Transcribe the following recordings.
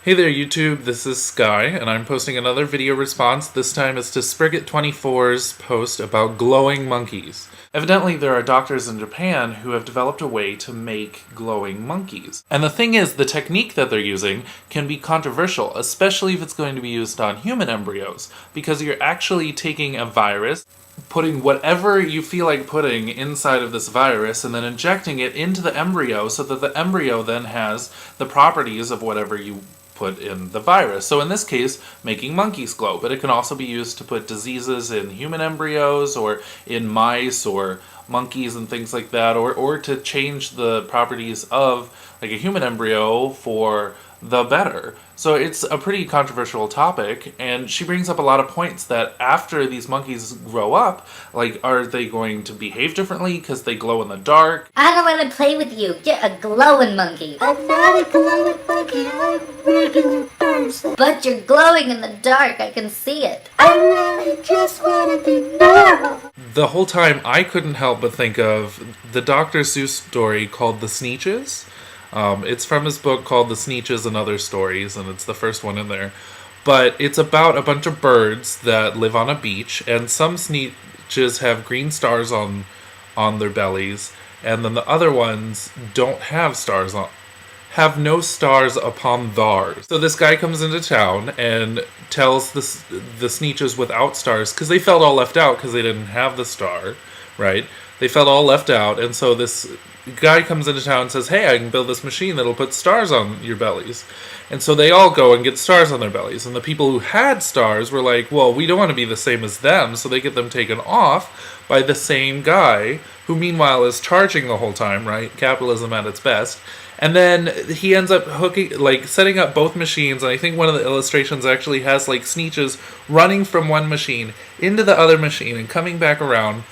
Hey there YouTube, this is Sky, and I'm posting another video response. This time it's to Spriggett24's post about glowing monkeys. Evidently there are doctors in Japan who have developed a way to make glowing monkeys. And the thing is, the technique that they're using can be controversial, especially if it's going to be used on human embryos, because you're actually taking a virus, putting whatever you feel like putting inside of this virus and then injecting it into the embryo so that the embryo then has the properties of whatever you put in the virus. So in this case, making monkeys glow, but it can also be used to put diseases in human embryos or in mice or monkeys and things like that, or to change the properties of like a human embryo for the better. So it's a pretty controversial topic, and she brings up a lot of points that after these monkeys grow up, like, are they going to behave differently because they glow in the dark? I don't want to play with you. You're a glowing monkey. I'm not a glowing monkey, I'm a regular person. But you're glowing in the dark. I can see it. I really just want to be normal. The whole time I couldn't help but think of the Dr. Seuss story called The Sneetches. It's from his book called The Sneetches and Other Stories, and it's the first one in there. But it's about a bunch of birds that live on a beach, and some Sneetches have green stars on their bellies, and then the other ones don't have stars on, have no stars upon theirs. So this guy comes into town and tells the Sneetches without stars, because they felt all left out because they didn't have the star, right? They felt all left out, and so this guy comes into town and says, hey, I can build this machine that'll put stars on your bellies. And so they all go and get stars on their bellies. And the people who had stars were like, well, we don't want to be the same as them, so they get them taken off by the same guy, who meanwhile is charging the whole time, right? Capitalism at its best. And then he ends up setting up both machines, and I think one of the illustrations actually has like Sneetches running from one machine into the other machine and coming back around.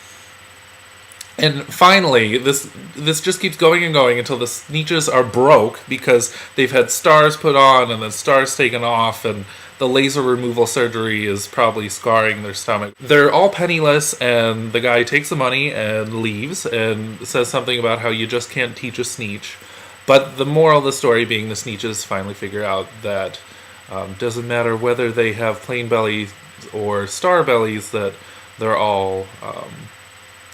And finally, this just keeps going and going until the Sneetches are broke because they've had stars put on and then stars taken off, and the laser removal surgery is probably scarring their stomach. They're all penniless, and the guy takes the money and leaves and says something about how you just can't teach a Sneetch. But the moral of the story being the Sneetches finally figure out that doesn't matter whether they have plain bellies or star bellies, that they're all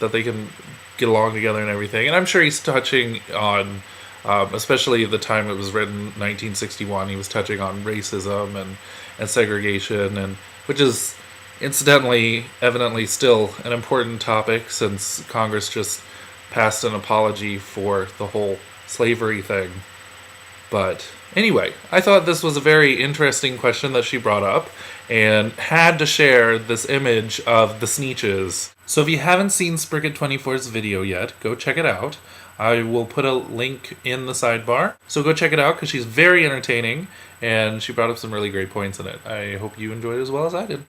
that they can get along together and everything. And I'm sure he's touching on, especially at the time it was written, 1961, he was touching on racism and segregation, and which is incidentally, evidently still an important topic since Congress just passed an apology for the whole slavery thing. But anyway, I thought this was a very interesting question that she brought up, and had to share this image of the Sneetches. So if you haven't seen Spriggett24's video yet, go check it out. I will put a link in the sidebar. So go check it out because she's very entertaining, and she brought up some really great points in it. I hope you enjoyed it as well as I did.